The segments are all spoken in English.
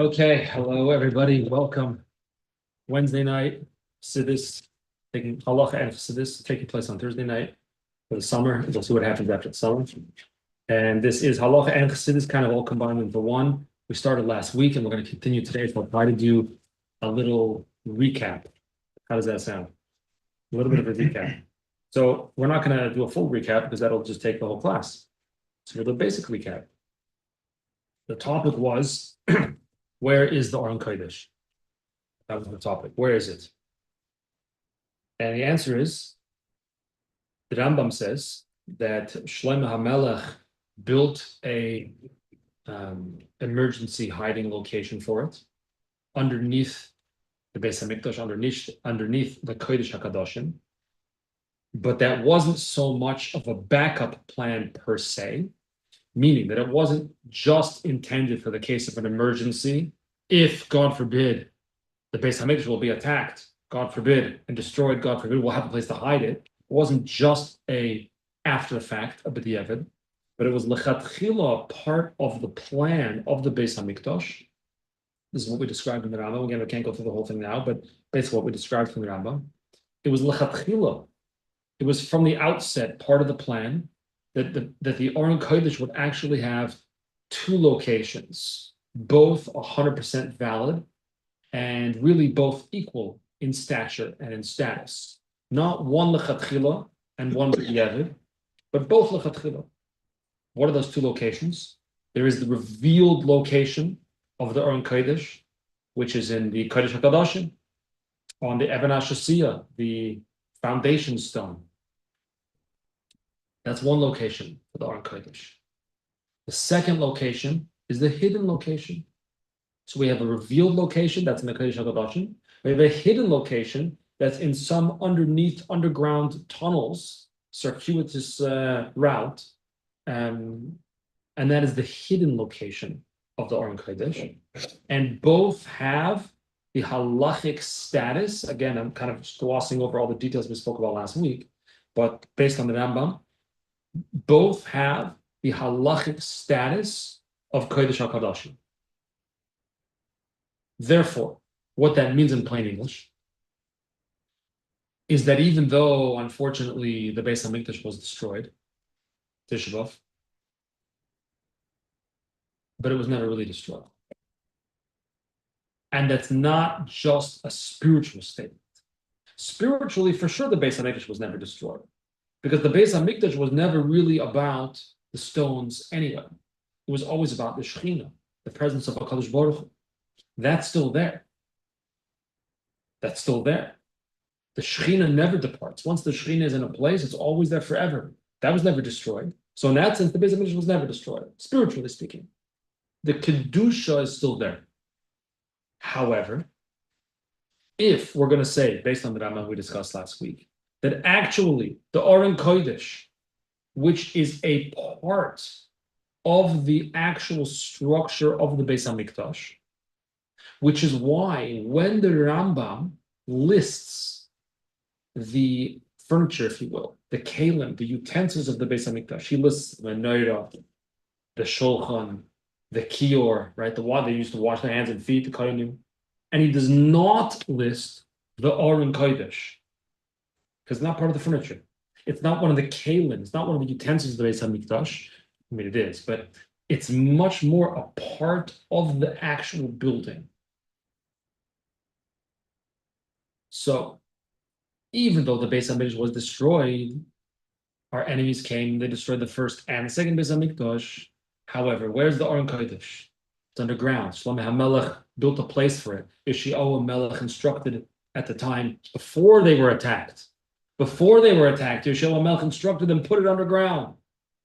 Okay, hello everybody. Welcome. Wednesday night, Siddur taking halacha and Siddur taking place on Thursday night for the summer. We'll see what happens after the summer. And this is halacha and Siddur kind of all combined into one. We started last week and we're going to continue today. So I'll try to do a little recap. How does that sound? A little bit of a recap. So we're not going to do a full recap because that'll just take the whole class. So we'll do a basic recap. The topic was where is the Aron Kodesh? That was the topic. Where is it? And the answer is the Rambam says that Shlomo HaMelech built a emergency hiding location for it underneath the Beis Hamikdash, underneath the Kodesh HaKadoshim. But that wasn't so much of a backup plan per se, meaning that it wasn't just intended for the case of an emergency. If, God forbid, the Beis Hamikdash will be attacked, God forbid, and destroyed, God forbid, we'll have a place to hide it. It wasn't just a after the fact, a b'diavad, but it was lechatchila, part of the plan of the Beis Hamikdash. This is what we described in the Rambam. Again, we can't go through the whole thing now, but basically what we described from the Rambam. It was lechatchila. It was from the outset part of the plan that the Aron Kodesh would actually have two locations, both 100% valid, and really both equal in stature and in status. Not one lechatchila and one b'diavad, but both lechatchila. What are those two locations? There is the revealed location of the Aron Kodesh, which is in the Kodesh HaKadoshim, on the Even HaShasiyah, the foundation stone. That's one location for the Aron Kodesh. The second location is the hidden location. So we have a revealed location that's in the Kodesh HaKadoshim. We have a hidden location that's in some underground tunnels, circuitous route, and that is the hidden location of the Aron Kodesh. And both have the halachic status. Again, I'm kind of just glossing over all the details we spoke about last week, but based on the Rambam, both have the halachic status of Kodesh HaKadoshim. Therefore, what that means in plain English is that even though, unfortunately, the Beis Hamikdash was destroyed, Tisha B'Av, but it was never really destroyed. And that's not just a spiritual statement. Spiritually, for sure, the Beis Hamikdash was never destroyed, because the Beis Hamikdash was never really about the stones anyway. It was always about the Shekhinah, the presence of HaKadosh Baruch Hu. That's still there. That's still there. The Shekhinah never departs. Once the Shekhinah is in a place, it's always there forever. That was never destroyed. So in that sense, the Beis Hamikdash was never destroyed, spiritually speaking. The Kedusha is still there. However, if we're going to say, based on the Rambam we discussed last week, that actually the Aron Kodesh, which is a part of the actual structure of the Beis Hamikdash, which is why when the Rambam lists the furniture, if you will, the kalim, the utensils of the Beis Hamikdash, he lists the menorah, the shulchan, the kior, right, the water they used to wash their hands and feet, the kohanim, and he does not list the Aron Kodesh, because it's not part of the furniture. It's not one of the kalim. It's not one of the utensils of the Beis Hamikdash. I mean, it is, but it's much more a part of the actual building. So, even though the Beis Hamikdash was destroyed, our enemies came, they destroyed the first and the second Beis Hamikdash. However, where's the Aron Kodesh? It's underground. Shlomo HaMelech built a place for it. Yeshayahu Melech instructed at the time, before they were attacked, Yeshayahu Melech instructed them, put it underground.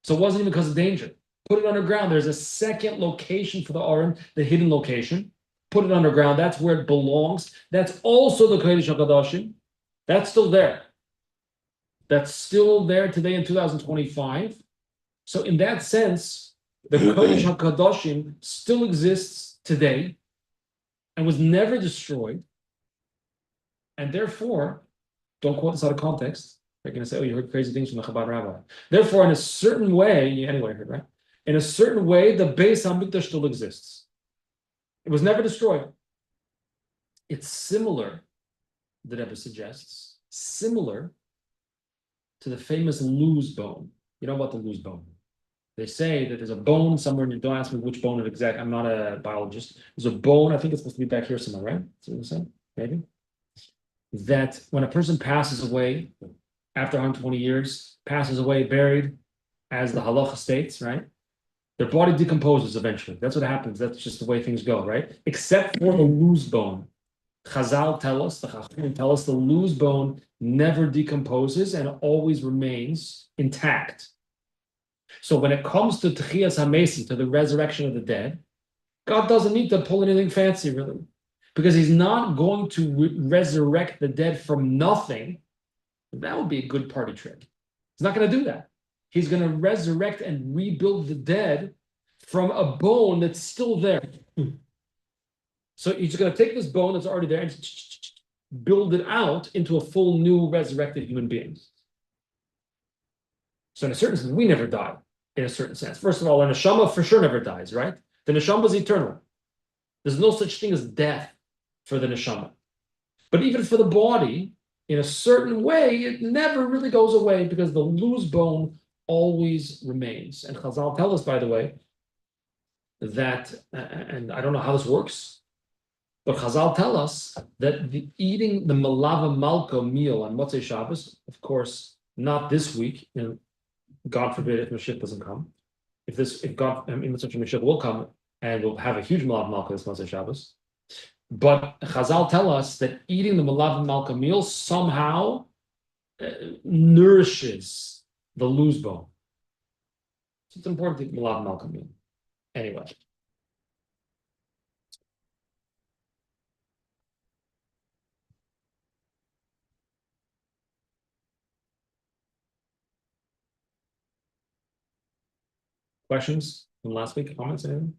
So it wasn't even because of danger. Put it underground. There's a second location for the Aron, the hidden location. Put it underground. That's where it belongs. That's also the Kodesh HaKadoshim. That's still there. That's still there today in 2025. So in that sense, the Kodesh HaKadoshim still exists today and was never destroyed. And therefore, don't quote this out of context. They're going to say, oh, you heard crazy things from the Chabad rabbi. Therefore, in a certain way, anyway, heard, right? In a certain way, the Beis Hamikdash still exists. It was never destroyed. It's similar, the Rebbe suggests, similar to the famous lose bone. You know about the lose bone? They say that there's a bone somewhere, and don't ask me which bone exact. I'm not a biologist. There's a bone, I think it's supposed to be back here somewhere, right? That's what you're saying? Maybe. That when a person passes away after 120 years, passes away buried, as the halacha states, right? Their body decomposes eventually. That's what happens. That's just the way things go, right? Except for the lose bone. Chazal tell us, the Chachamim tell us, the lose bone never decomposes and always remains intact. So when it comes to Techiyas HaMesim, to the resurrection of the dead, God doesn't need to pull anything fancy, really, because He's not going to resurrect the dead from nothing. That would be a good party trick. He's not going to do that. He's going to resurrect and rebuild the dead from a bone that's still there. So He's going to take this bone that's already there and build it out into a full new resurrected human being. So in a certain sense, we never die, in a certain sense. First of all, a neshama for sure never dies, right? The neshama is eternal. There's no such thing as death for the neshama. But even for the body, in a certain way, it never really goes away because the loose bone always remains. And Chazal tell us, by the way, that, and I don't know how this works, but Chazal tell us that eating the malava malko meal on Motzei Shabbos, of course, not this week, God forbid if Mashiach doesn't come. If Mashiach will come and we'll have a huge malava malko this Motzei Shabbos. But Chazal tell us that eating the malava malka meal somehow nourishes the loose bone. So it's important to eat malava malka meal. Anyway. Questions from last week? Comments? Anything?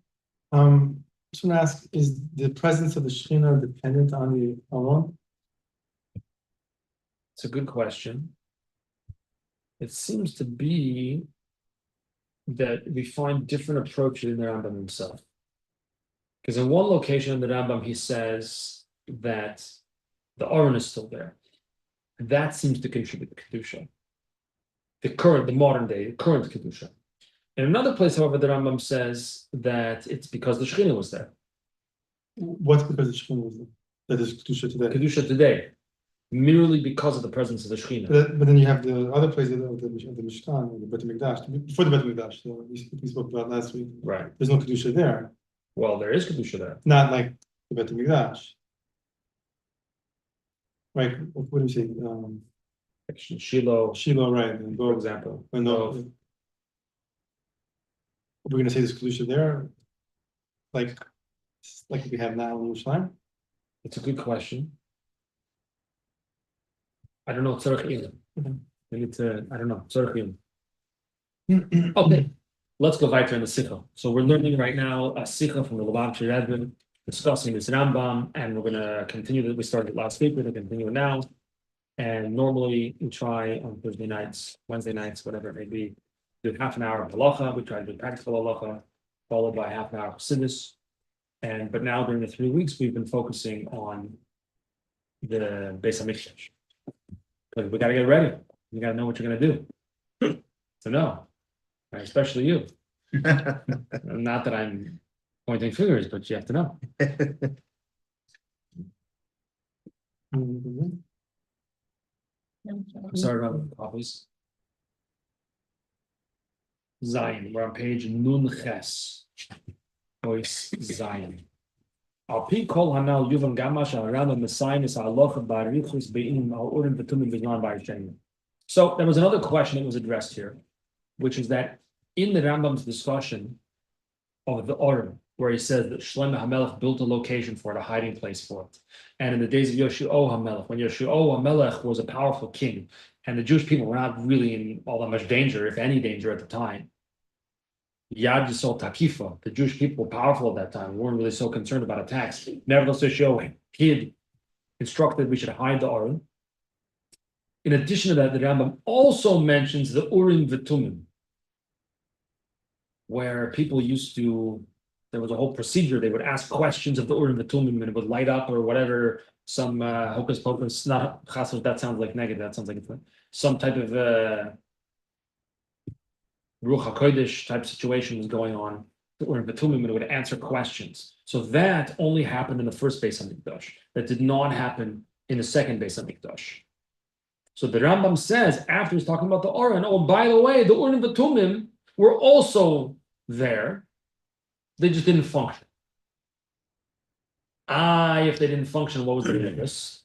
Just want to ask: is the presence of the Shekhinah dependent on the Aron? It's a good question. It seems to be that we find different approaches in the Rambam himself. Because in one location in the Rambam, he says that the Aron is still there. That seems to contribute to Kedusha. The modern day, the current Kedusha. In another place, however, the Rambam says that it's because the Shekhinah was there. What's because the Shekhinah was there? That is Kedusha today. Kedusha today, merely because of the presence of the Shekhinah. But then you have the other place of the Mishkan, the Bet HaMikdash, before the Bet HaMikdash, we spoke about last week. Right. There's no Kedusha there. Well, there is Kedusha there. Not like the Bet HaMikdash. Right, what do you say? Shiloh, right. for example. We're going to say this Kedusha there, like we have now in Yerushalayim? It's a good question. I don't know. We need to, I don't know. Okay, let's go weiter in the Sikha. So we're learning right now a Sikha from the Lubavitcher Rebbe, discussing this Rambam, and we're going to continue that we started last week. We're going to continue it now. And normally we try on Thursday nights, Wednesday nights, whatever it may be, do half an hour of halacha. We try to do practical halacha, followed by half an hour of chassidus. But now during the 3 weeks, we've been focusing on the Beis HaMikdash. Because we got to get ready. You got to know what you're going to do. To know, right? Especially you. Not that I'm pointing fingers, but you have to know. I'm sorry about the copies. Zion. We're on page Nun Ches. Voice Zion. Al pi kol hanal yuvan gamash al rambam messiahs halacha barichus be'im al urim v'tumim v'zman b'arishenim. So there was another question that was addressed here, which is that in the Rambam's discussion of the Urim, where he says that Shlomo HaMelech built a location for it, a hiding place for it. And in the days of Yoshua HaMelech, when Yoshua HaMelech was a powerful king, and the Jewish people were not really in all that much danger, if any danger at the time. Yad Yisrael Takifa, the Jewish people were powerful at that time. We weren't really so concerned about attacks. Nevertheless, Yoshua instructed we should hide the Urim. In addition to that, the Rambam also mentions the Urim V'Tumim, where people used to There was a whole procedure. They would ask questions of the Urim V'Tumim and it would light up or whatever. Some hocus pocus. Not chassid. That sounds like negative. That sounds like it's some type of Ruach HaKodesh type situation was going on. The Urim V'Tumim and it would answer questions. So that only happened in the first Beis Hamikdash. That did not happen in the second Beis Hamikdash. So the Rambam says after he's talking about the Aron, oh, by the way, the Urim V'Tumim were also there. They just didn't function. If they didn't function, what was the purpose?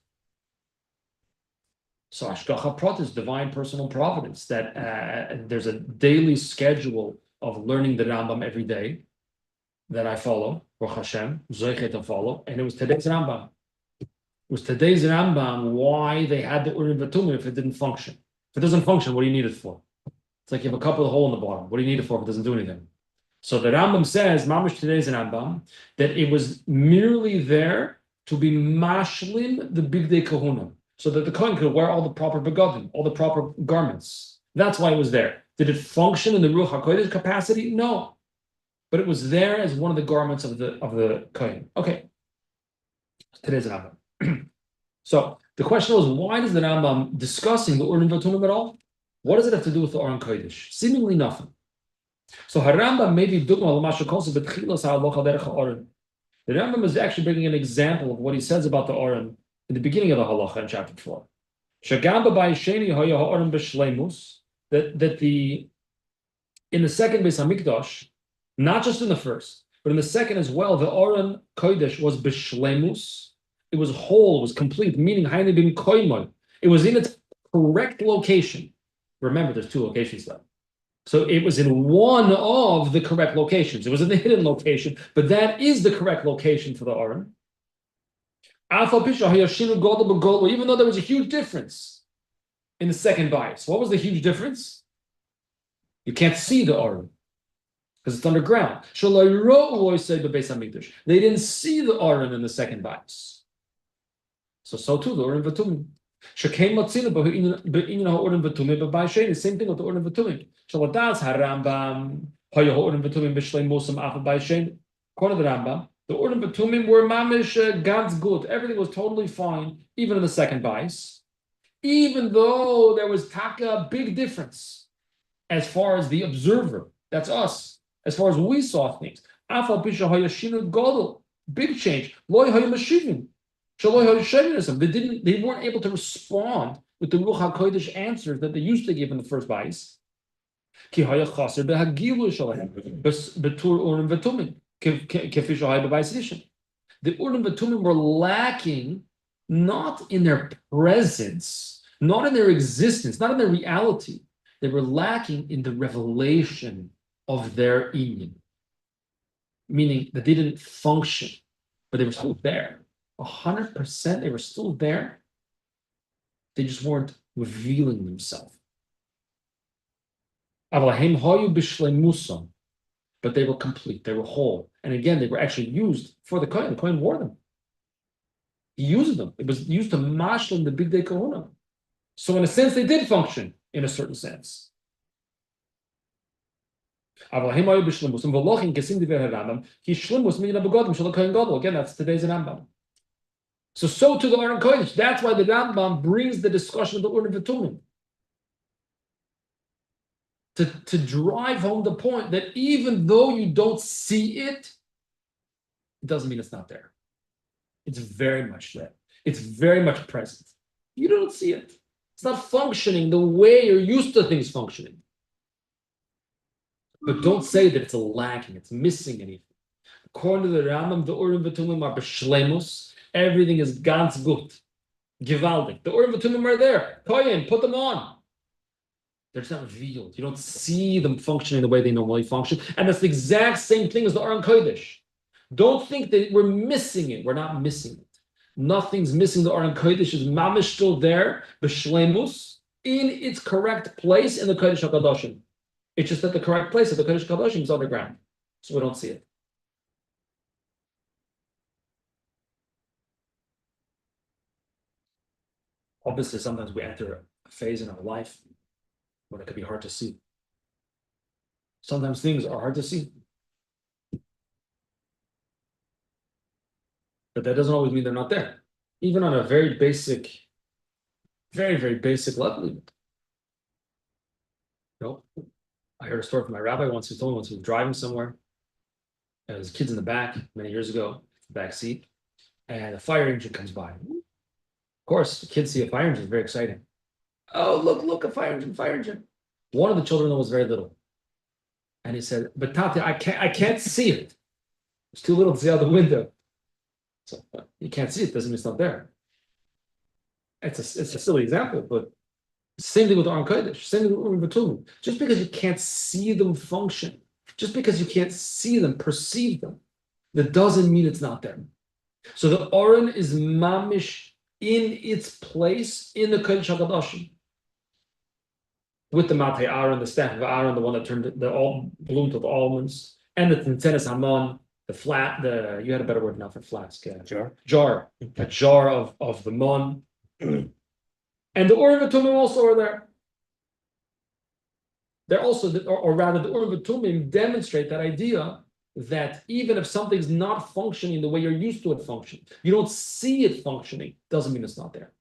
So Hashgacha Prat is divine personal providence, that there's a daily schedule of learning the Rambam every day that I follow, Baruch Hashem, Zoichet to follow, and it was today's Rambam. It was today's Rambam why they had the Urim V'Tumim if it didn't function. If it doesn't function, what do you need it for? It's like you have a cup with a hole in the bottom. What do you need it for if it doesn't do anything? So the Rambam says, Mamish today's Rambam, that it was merely there to be mashlim the bigdei kahuna, so that the kohen could wear all the proper begadim, all the proper garments. That's why it was there. Did it function in the Ruach HaKodesh capacity? No, but it was there as one of the garments of the kohen. Okay, today's Rambam. So the question was, why does the Rambam discussing the Urim V'Tumim at all? What does it have to do with the Aron Kodesh? Seemingly nothing. So Harambam maybe dugma l'mashu konse betchilas ha'alocha derech ha'aron. The Rambam is actually bringing an example of what he says about the Aron in the beginning of the halacha in chapter 4. Shagam b'bayis sheni haya ha'aron b'shleimus, that in the second Beis Hamikdash, not just in the first, but in the second as well, the Aron Kodesh was b'shleimus. It was whole, it was complete, meaning hayne bim koimoy. It was in its correct location. Remember, there's two locations though. So it was in one of the correct locations. It was in the hidden location, but that is the correct location for the Aron. Even though there was a huge difference in the second bias. What was the huge difference? You can't see the Aron because it's underground. They didn't see the Aron in the second bias. So too, the Urim V'Tumim. Same thing with the Urim V'Tumim. Shaladas Harambam Haya Urim V'Tumim B'Shlei Musam Afa B'Shem. According to the Rambam, the Urim V'Tumim were mamish God's good. Everything was totally fine, even in the second bias. Even though there was taka big difference as far as the observer. That's us. As far as we saw things. Afa B'Shem Haya Shinu Godel. Big change. Loi Haya Mashivim. They weren't able to respond with the Ruach HaKodesh answers that they used to give in the first bias. The Urim V'Tumim were lacking not in their presence, not in their existence, not in their reality. They were lacking in the revelation of their inyan, meaning that they didn't function, but they were still there. 100%, they were still there. They just weren't revealing themselves. But they were complete, they were whole. And again, they were actually used for the Kohen. The Kohen wore them. He used them. It was used to mashlim the bigdei kahuna. So in a sense, they did function, in a certain sense. Again, that's today's Rambam. So to the Aron Kodesh. That's why the Rambam brings the discussion of the Urim V'Tumim. To drive home the point that even though you don't see it, it doesn't mean it's not there. It's very much there. It's very much present. You don't see it. It's not functioning the way you're used to things functioning. But don't say that it's lacking, it's missing anything. According to the Rambam, the Urim V'Tumim are b'shleimus. Everything is ganz gut. Givaldik. The Urim V'Tumim are there. Kohen, put them on. They're just not revealed. You don't see them functioning the way they normally function. And that's the exact same thing as the Aron Kodesh. Don't think that we're missing it. We're not missing it. Nothing's missing. The Aron Kodesh is mamish still there, b'shleimus, in its correct place in the Kodesh HaKadoshim. It's just that the correct place of the Kodesh HaKadoshim is underground. So we don't see it. Obviously, sometimes we enter a phase in our life when it could be hard to see. Sometimes things are hard to see. but that doesn't always mean they're not there. Even on a very basic, very, very basic level. I heard a story from my rabbi once who told me once he was driving somewhere. And his kids in the back many years ago, back seat, and a fire engine comes by. Of course, the kids see a fire engine, it's very exciting. Oh, look, a fire engine, fire engine. One of the children was very little. And he said, but Tati, I can't see it. It's too little to see out the window. So you can't see it, doesn't mean it's not there. It's a silly example, but same thing with Aron Kodesh, same thing with Urim V'Tumim. Just because you can't see them function, just because you can't see them, perceive them, that doesn't mean it's not there. So the Aron is mamish in its place in the Kodesh HaKadoshim. With the Matei Aron, the staff of Aron, the one that turned the all bloomed with almonds, and the Tintenis Hamon, you had a better word now for flask. Jar. A jar of the mon. And the Urim V'Tumim also are there. They're also, or rather, the Urim V'Tumim demonstrate that idea that even if something's not functioning the way you're used to it functioning, you don't see it functioning, doesn't mean it's not there.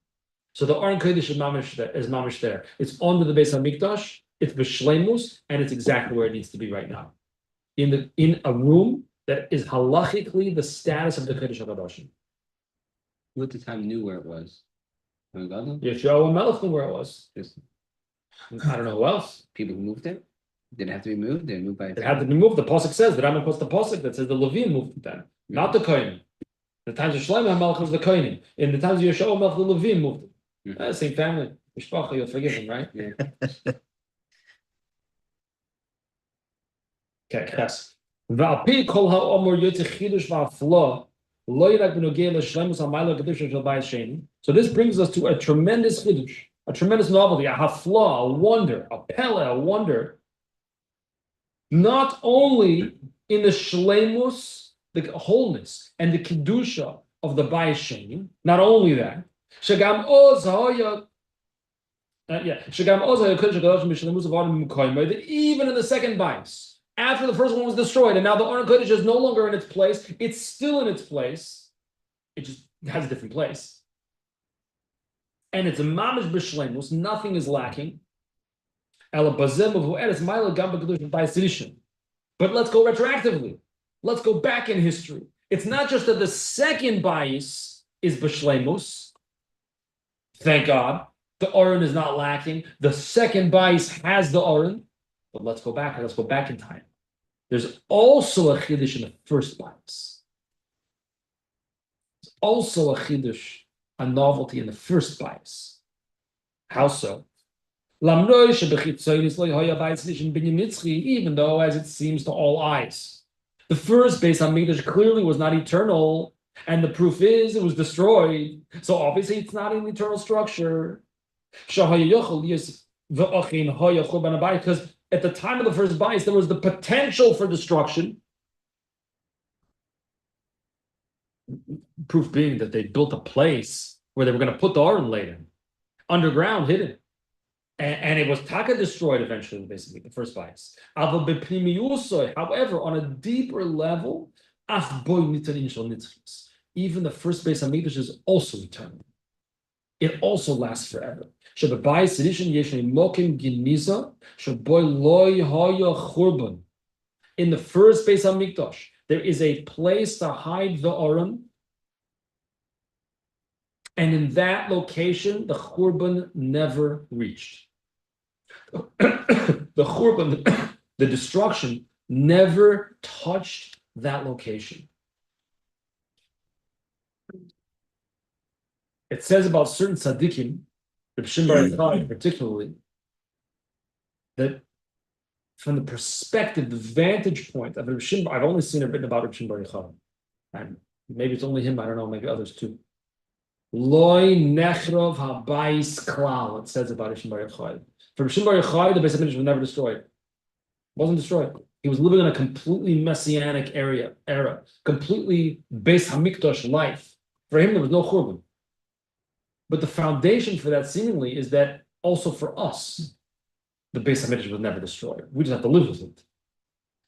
So the Aron Kodesh is mamish there. It's under the Beis HaMikdash, it's b'shleimus, and it's exactly where it needs to be right now. In a room that is halachically the status of the Kodesh HaKadoshim. Who at the time knew where it was? Yeshua Melech knew where it was. I don't know who else. People who moved it? Did it have to be moved? Did it move by It had to be moved. The pasuk says, the Rambam quotes the pasuk that says the Levim moved it then, not the Kohanim. The times of Shlomo HaMelech was the Kohanim. In the times of Yeshua Melech, the Levim moved it. Same family. Mishpacha, you'll forgive him, right? Yeah. Okay, yes. V'alpi kol ha'omor yotze chidush v'aflo lo yirak b'nogei l'shleimus ha'mayla kedusha shel bayis sheni. So this brings us to a tremendous chidush, a tremendous novelty, a hafla, a wonder, a pele, a wonder. Not only in the shleimus, the wholeness, and the kedusha of the bayis sheni. Not only that, shagam oz ha'ya. That even in the second bayis, after the first one was destroyed, and now the Aron Kodesh is no longer in its place, it's still in its place. It just has a different place. And it's a mamish b'shleimus, nothing is lacking. But let's go retroactively. Let's go back in history. It's not just that the second bayis is b'shleimus. Thank God. The Aron is not lacking. The second bayis has the Aron. But let's go back in time. There's also a chiddush in the first bayis. There's also a chiddush, a novelty in the first bayis. How so? Even though, as it seems to all eyes, the first Beis HaMikdash clearly was not eternal, and the proof is it was destroyed. So obviously it's not an eternal structure. Because at the time of the first bayis, there was the potential for destruction. Proof being that they built a place where they were going to put the Aron later, underground, hidden. And it was taka destroyed eventually, basically, the first bayis. However, on a deeper level, even the first Beis HaMikdash is also eternal. It also lasts forever. In the first Beis HaMikdash, there is a place to hide the Aron, and in that location, the Churban never reached. The Churban, the destruction, never touched that location. It says about certain tzaddikim, Reb Shimon Bar Yochai particularly, that from the perspective, the vantage point of Reb Shimon, I've only seen it written about Reb Shimon Bar Yochai, and maybe it's only him, I don't know, maybe others too. Loi nechrov habayis klal, it says about Reb Shimon Bar Yochai. For Reb Shimon Bar Yochai, the Beis HaMikdash was never destroyed. It wasn't destroyed. He was living in a completely messianic era, completely Beis HaMikdash life. For him, there was no churban. But the foundation for that seemingly is that also for us, the Beis HaMikdash was never destroyed. We just have to live with it.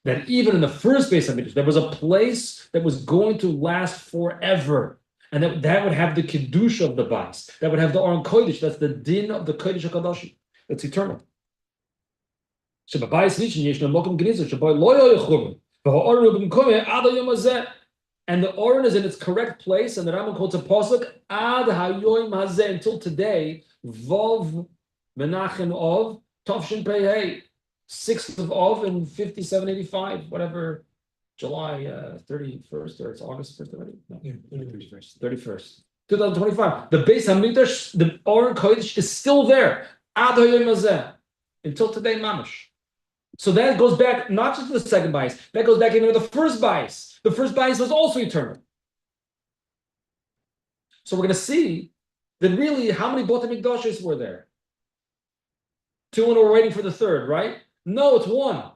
that even in the first Beis Hamikdash, there was a place that was going to last forever. And that would have the Kedusha of the Bais. That would have the Aron Kodesh. That's the din of the Kodesh HaKadosh. That's eternal. And the Aron is in its correct place, and the Rambam quotes a pasuk ad hayoim hazeh until today. Vov menachem of Tavshin Pei 6th of Av in 5785, whatever, July 31st, or it's August 1st already? No, 31st. 2025. The Beis Hamikdash, the Aron Kodesh is still there. Ad hayoim hazeh until today, mamash. So that goes back not just to the second bias, that goes back even to the first bias. The first bias was also eternal. So we're going to see that really how many Botei Mikdashes were there? 2 and we're waiting for the third, right? No, it's one.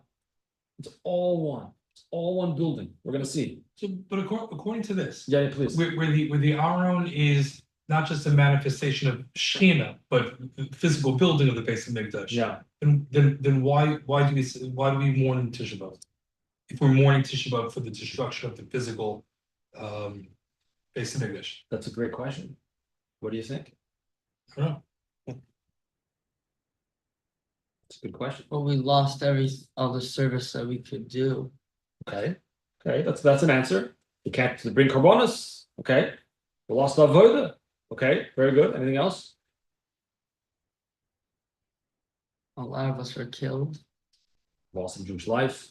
It's all one. It's all one building. We're going to see. So, but according to this, Yeah, please. where the Aron is not just a manifestation of Shechina, but the physical building of the Beis Hamikdash. Yeah. Then why do we mourn in Tisha B'av? If we're mourning Tisha B'av for the destruction of the physical Beis Hamikdash? That's a great question. What do you think? I don't know. It's a good question. Well, we lost every other service that we could do. Okay. Okay, that's an answer. You can't bring Karbonis. Okay. We lost Avoda. Okay, very good. Anything else? A lot of us were killed. Loss of Jewish life.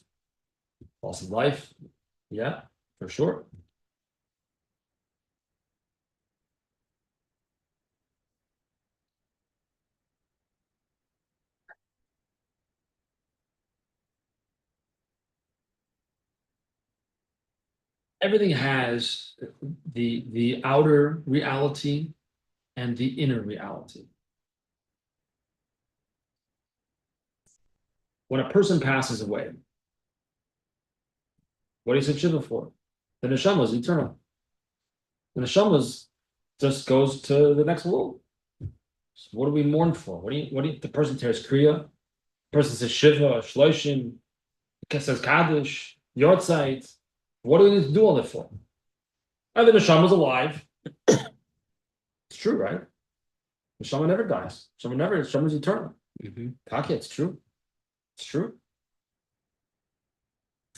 Loss of life. Yeah, for sure. Everything has the outer reality and the inner reality. When a person passes away, what do you say Shiva for? The neshama is eternal. The neshama just goes to the next world. So what do we mourn for? What do you the person tears kriya? The person says Shiva, Shloshim, says Kaddish, Yortzeit. What do we need to do all that for? And the neshama is alive. It's true, right? Neshama never dies. Neshama is eternal. Taki, it's true. It's true.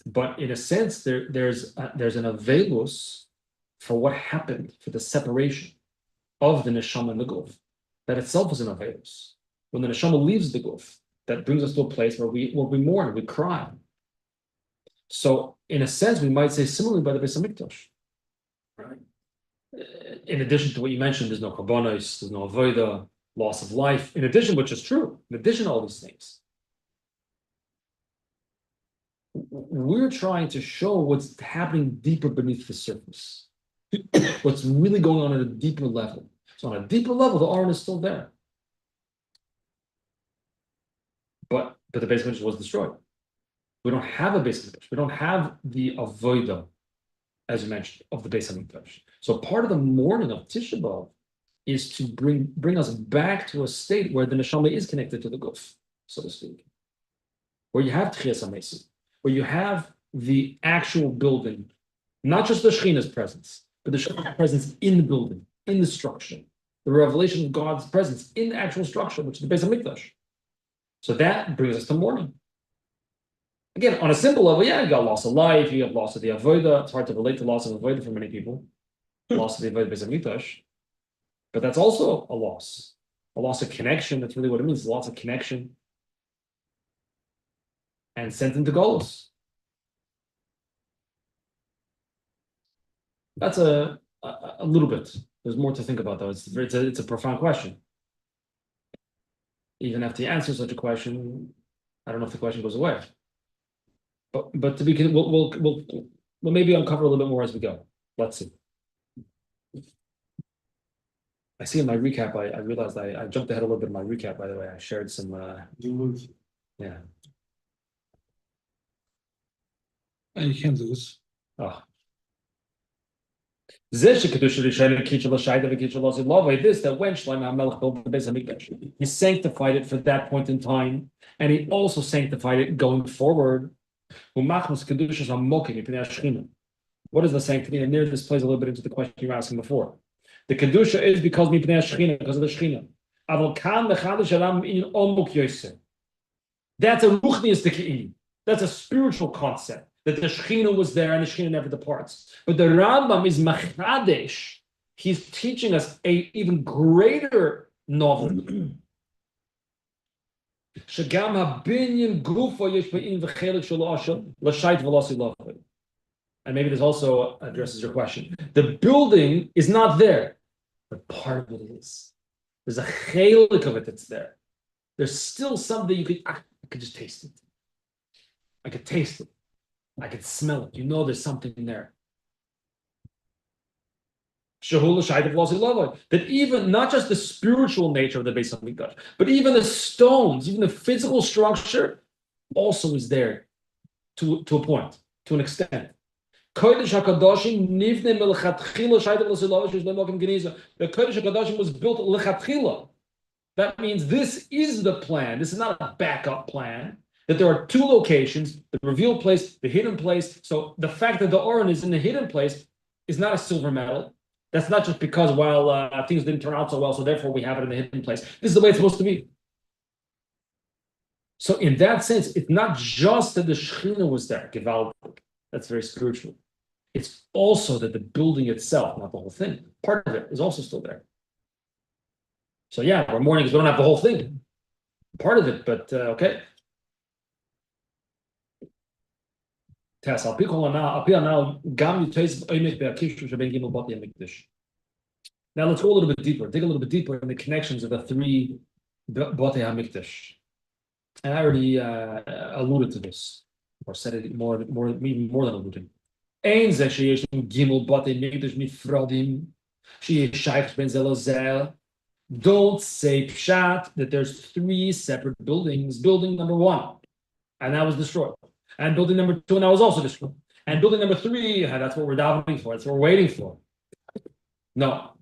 But in a sense, there's an avelus for what happened, for the separation of the neshama and the guf. That itself is an avelus. When the neshama leaves the guf, that brings us to a place where we mourn, we cry. So, in a sense, we might say similarly by the Beis Hamikdash. Right? In addition to what you mentioned, there's no karbonos, there's no avoda, loss of life. In addition, which is true, in addition to all these things, we're trying to show what's happening deeper beneath the surface. What's really going on at a deeper level. So on a deeper level, the Aron is still there. But the Beis Hamikdash was destroyed. We don't have a Beis Hamikdash. We don't have the avoda, as you mentioned, of the Beis Hamikdash. So part of the mourning of Tisha B'av is to bring us back to a state where the neshama is connected to the guf, so to speak, where you have Tchias HaMesim, where you have the actual building, not just the Shechina's presence, but the Shechina's presence in the building, in the structure, the revelation of God's presence in the actual structure, which is the Beis Hamikdash. So that brings us to mourning. Again, on a simple level, yeah, you got loss of life, you have loss of the avoda. It's hard to relate to loss of avoda for many people. Loss of the avoda Beis Hamikdash. But that's also a loss of connection. That's really what it means. It's a loss of connection. And sent into Golos. That's a little bit. There's more to think about, though. It's a profound question. Even after you answer such a question, I don't know if the question goes away. But to be, we'll maybe uncover a little bit more as we go. Let's see. I see in my recap, I realized I jumped ahead a little bit in my recap, by the way. I shared some You lose. yeah. And you can't lose. Oh. This that when Shlomo HaMelech built the Beis Hamikdash, he sanctified it for that point in time, and he also sanctified it going forward. Umachmas kedushas hamokim mipnei hashchina. What is the sanctity? And there, this plays a little bit into the question you were asking before. The kedusha is because mipnei hashchina, because of the shchina. Avol kan mechadish alam in omuk yosef. That's a ruchnius dekeini. That's a spiritual concept that the shchina was there and the shchina never departs. But the Rambam is machadesh. He's teaching us a even greater novelty. Shagam habinyan gufa yesh be'in v'chelik shelo ashel l'shait v'losi lovely. And maybe this also addresses your question. The building is not there, but part of it is. There's a chelik of it that's there. There's still something you could. I could just taste it. I could taste it. I could smell it. You know, there's something there. That even not just the spiritual nature of the Beis Hamikdash, but even the stones, even the physical structure, also is there to a point, to an extent. Kodesh HaKadoshim nivne melchatchila shaydav l'silavish is lemokim geniza. The Kodesh HaKadoshim was built lechatchila. That means this is the plan. This is not a backup plan. That there are two locations: the revealed place, the hidden place. So the fact that the Aron is in the hidden place is not a silver medal. That's not just because things didn't turn out so well, so therefore we have it in the hidden place. This is the way it's supposed to be. So in that sense, it's not just that the Shekhinah was there, Gewaldig. That's very spiritual. It's also that the building itself, not the whole thing, part of it is also still there. So yeah, we're mourning because we don't have the whole thing. Part of it, but okay. Now let's go a little bit deeper, dig a little bit deeper in the connections of the three Botei HaMikdash. And I already alluded to this, or said it even more than alluded. Ein ze sheyesh gimel Botei Mikdash nifradim, sheyesh shaykh ben zelazeh. Don't say pshat that there's three separate buildings. Building number one, and that was destroyed. And building number two, and that was also destroyed. And building number three, that's what we're davening for. That's what we're waiting for. No.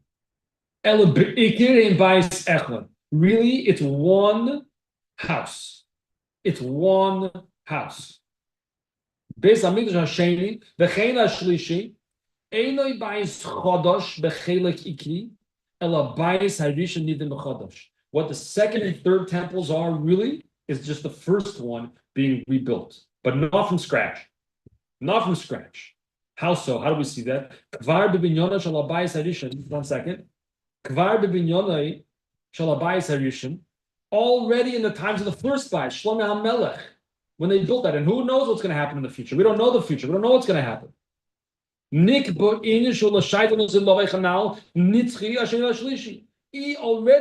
Really, it's one house. It's one house. Beis Hamikdash Hasheni, v'chein hashlishi, einoi bayis chodosh b'chelek ikri, ela bayis harishon nidim b'chodosh. What the second and third temples are really is just the first one being rebuilt, but not from scratch. Not from scratch. How so? How do we see that? Kvar b'binyona shel habayis harishon. 1 second. Kvar b'binyona shel habayis harishon. Already in the times of the first bayis, Shlomo HaMelech, when they built that, and who knows what's going to happen in the future? We don't know the future. We don't know what's going to happen. Already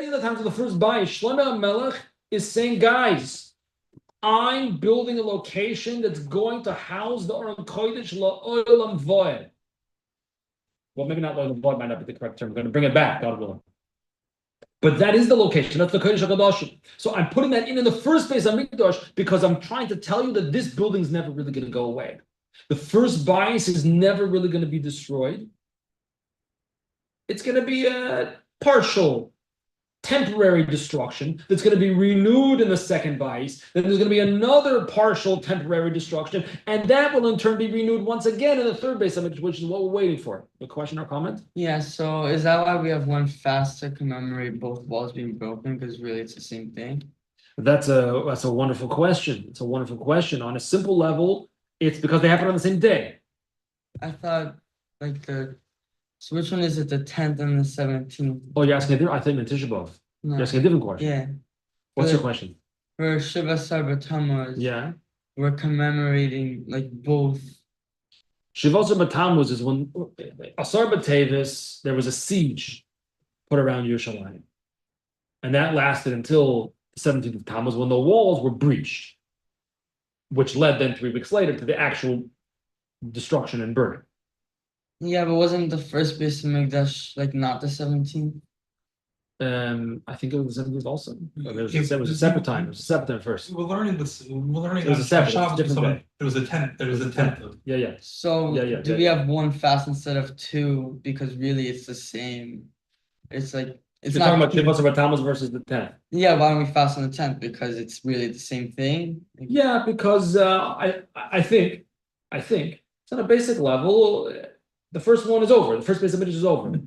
in the times of the first bayis, Shlomo HaMelech is saying, guys, I'm building a location that's going to house the Aron Kodesh la'olam voed. Well, maybe not la'olam voed might not be the correct term. We're going to bring it back, God willing. But that is the location. That's the Kodesh HaKadoshim. So I'm putting that in the first Beis Hamikdash because I'm trying to tell you that this building's never really going to go away. The first bias is never really going to be destroyed. It's going to be a partial, temporary destruction that's going to be renewed in the second bias. Then there's going to be another partial temporary destruction, and that will in turn be renewed once again in the third Beis Hamikdash, which is what we're waiting for. A question or comment? Yeah, so is that why we have one fast to commemorate both walls being broken? Because really it's the same thing. That's a wonderful question. It's a wonderful question. On a simple level, it's because they happen on the same day. I thought so which one is it, the 10th and the 17th? Oh, you're asking a different, I think Tisha B'Av. No. You're asking a different question. Yeah. What's your question? For Shiva Sarba Tammuz, Yeah. we're commemorating both. Shivot B'Tammuz is when Asar B'Tevis, there was a siege put around Yerushalayim. And that lasted until the 17th of Tammuz when the walls were breached, which led then 3 weeks later to the actual destruction and burning. Yeah, but wasn't the first Beis Hamikdash not the 17th? I think it was the 17th also. It was a separate time. It was a separate time first. We're learning this. We're learning. It was a separate, Shabbos, different day. There was a 10th. There was a 10th. Yeah. So Yeah. do we have one fast instead of two? Because really it's the same. It's It's You're talking not, about Shavuos or Tammuz versus the 10th. yeah, why don't we fast on the 10th? Because it's really the same thing. Yeah, because I think it's on a basic level. The first one is over. The first base of Midrash is over.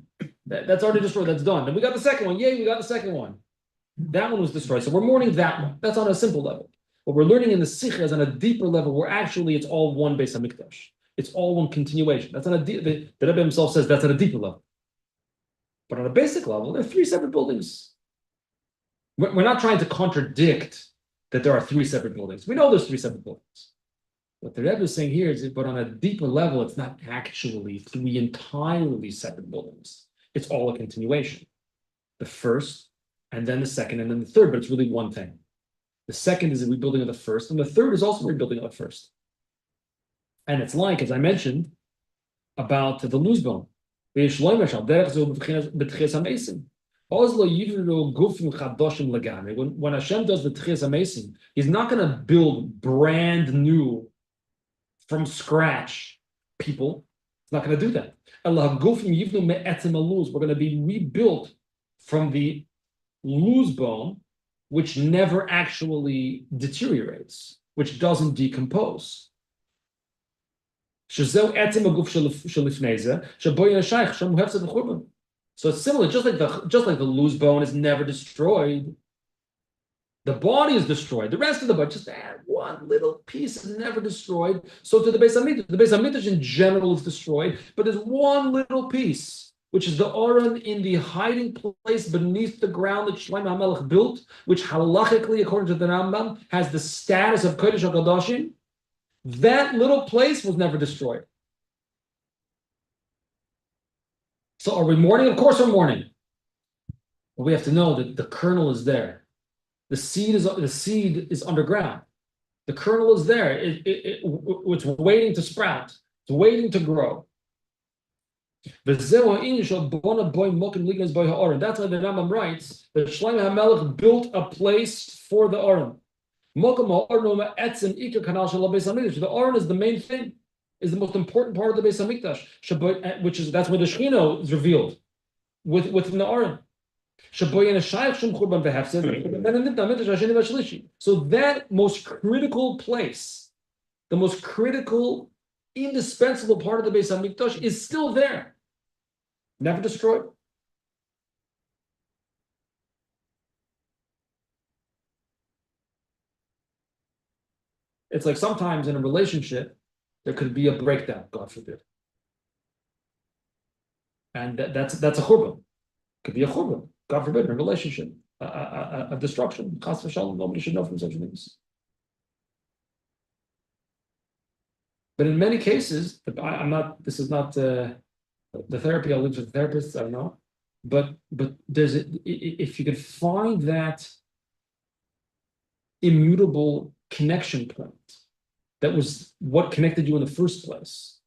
That's already destroyed. That's done. Then we got the second one. Yay, we got the second one. That one was destroyed. So we're mourning that one. That's on a simple level. What we're learning in the Sikha is on a deeper level where actually it's all one Beis Hamikdash. It's all one continuation. That's on a the Rebbe himself says that's on a deeper level. But on a basic level, there are three separate buildings. We're not trying to contradict that there are three separate buildings. We know there's three separate buildings. What the Rebbe is saying here is, but on a deeper level, it's not actually three entirely separate buildings. It's all a continuation. The first, and then the second, and then the third, but it's really one thing. The second is a rebuilding of the first, and the third is also a rebuilding of the first. And it's like, as I mentioned, about the loose bone. When Hashem does the Tchias HaMesim, he's not going to build brand new from scratch people. He's not going to do that. We're going to be rebuilt from the loose bone, which never actually deteriorates, which doesn't decompose. So it's similar, just like the loose bone is never destroyed. The body is destroyed. The rest of the body, just that one little piece is never destroyed. So to the Beis Hamikdash, the Beis Hamikdash in general is destroyed, but there's one little piece, which is the Aron in the hiding place beneath the ground that Shlomo HaMelech built, which halachically, according to the Rambam, has the status of Kodesh HaKadoshim. That little place was never destroyed. So are we mourning? Of course we're mourning. But we have to know that the kernel is there. The seed is underground. The kernel is there. It's waiting to sprout. It's waiting to grow. That's why the Rambam writes that Shlomo HaMelech built a place for the Aron. The Aron is the main thing, is the most important part of the Beis Hamikdash, that's where the Shechina is revealed within the Aron. So that most critical place, the most critical, indispensable part of the Beis Hamikdash is still there, never destroyed. It's like sometimes in a relationship, there could be a breakdown, God forbid. And that's a churban. Could be a churban, God forbid, in a relationship, a destruction. Chas v'shalom, nobody should know from such things. But in many cases, this is not the therapy, I'll leave to the therapists, I don't know. But if you could find that immutable connection point, that was what connected you in the first place,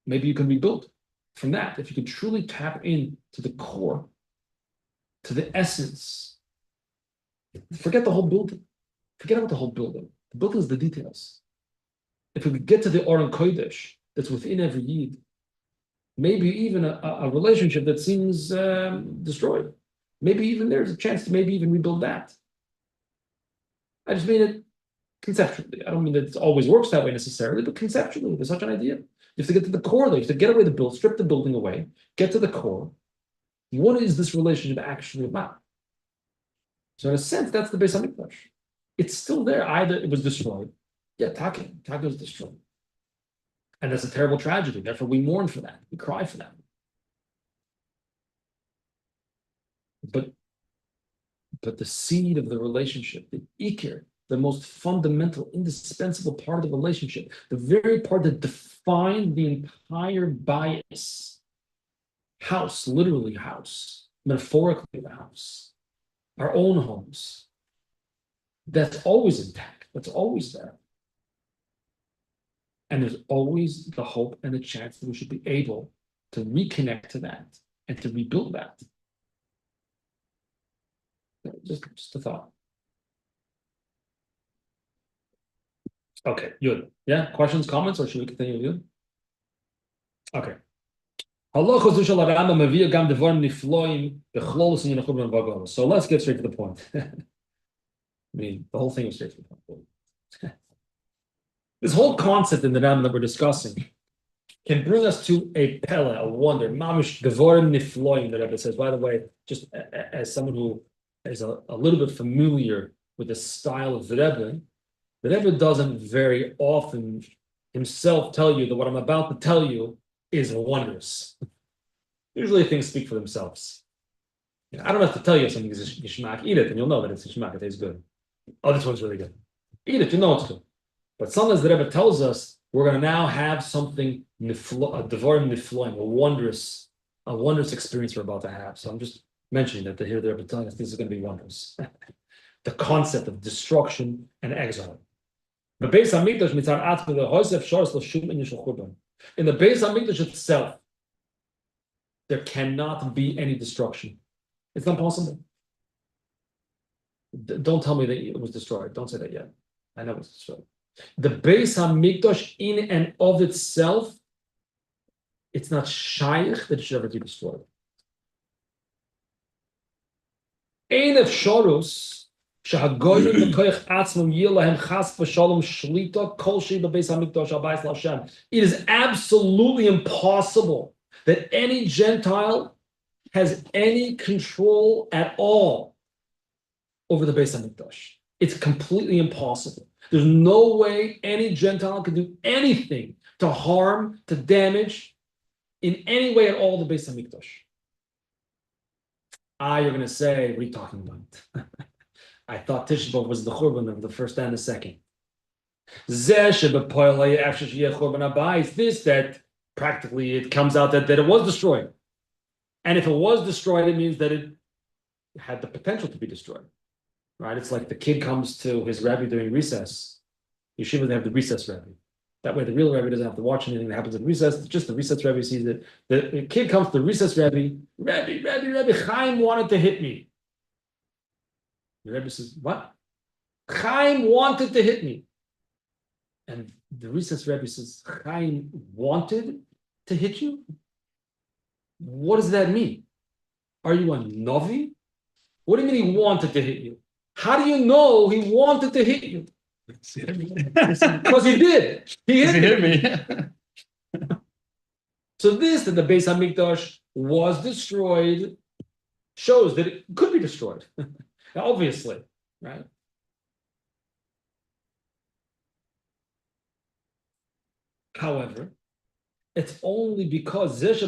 maybe you can rebuild from that. If you could truly tap in to the core, to the essence, forget the whole building. Forget about the whole building. The building is the details. If we could get to the Aron Kodesh that's within every Yid, maybe even a relationship that seems destroyed, maybe even there's a chance to maybe even rebuild that. I just mean it conceptually. I don't mean that it always works that way necessarily, but conceptually, there's such an idea. You have to get to the core, though. You have to get away the build, strip the building away, get to the core. What is this relationship actually about? So in a sense, that's the Beis Hamikdash. It's still there. Either it was destroyed. Yeah, Taka was destroyed. And that's a terrible tragedy. Therefore, we mourn for that. We cry for that. But the seed of the relationship, the ikir, the most fundamental, indispensable part of the relationship, the very part that defined the entire bias, house, literally house, metaphorically the house, our own homes, that's always intact, that's always there. And there's always the hope and the chance that we should be able to reconnect to that and to rebuild that. Just a thought. Okay, good. Yeah, questions, comments, or should we continue? Okay. So let's get straight to the point. I mean, the whole thing was straight to the point. This whole concept in the Ram that we're discussing can bring us to a pella, a wonder. Mamish devorim nifloim, the Rebbe says. By the way, just as someone who is a little bit familiar with the style of the Rebbe doesn't very often himself tell you that what I'm about to tell you is wondrous. Usually things speak for themselves. I don't have to tell you if something is a shmak. Eat it and you'll know that it's a shmak. It tastes good. Oh, this one's really good. Eat it, you know it's good. But sometimes the Rebbe tells us we're going to now have something a devorim nifloim, a wondrous experience we're about to have. So I'm just mentioning that to hear the Rebbe telling us this is going to be wondrous. The concept of destruction and exile. The Beis Hamikdash mitzad atzmi the Hosef Shores l'shum in Yishul Churban. In the Beis Hamikdash itself, there cannot be any destruction. It's not possible. Don't tell me that it was destroyed. Don't say that yet. I know it's destroyed. The Beis Hamikdash in and of itself, it's not shaykh that it should ever be destroyed. Ein efshorus shehagoyim b'koyach atzmim yilahem chas v'shalom shlita kol shei b'Beis Hamikdash abayis l'Hashem. It is absolutely impossible that any Gentile has any control at all over the Beis Hamikdash. It's completely impossible. There's no way any Gentile can do anything to harm, to damage, in any way at all the Beis Hamikdash. You're going to say, what are you talking about? I thought Tisha B'Av was the Churban of the first and the second. It's this that practically it comes out that it was destroyed. And if it was destroyed, it means that it had the potential to be destroyed. Right? It's like the kid comes to his rabbi during recess. Yeshiva, they have the recess rabbi. That way the real rabbi doesn't have to watch anything that happens in recess. Just the recess rabbi sees it. The kid comes to the recess rabbi. Rabbi, Chaim wanted to hit me. The rabbi says, what? Chaim wanted to hit me. And the recess rabbi says, Chaim wanted to hit you? What does that mean? Are you a Novi? What do you mean he wanted to hit you? How do you know he wanted to hit you? Because he did. He hit me. So this, that the Beis Hamikdash was destroyed, shows that it could be destroyed. Obviously, right? However, it's only because it's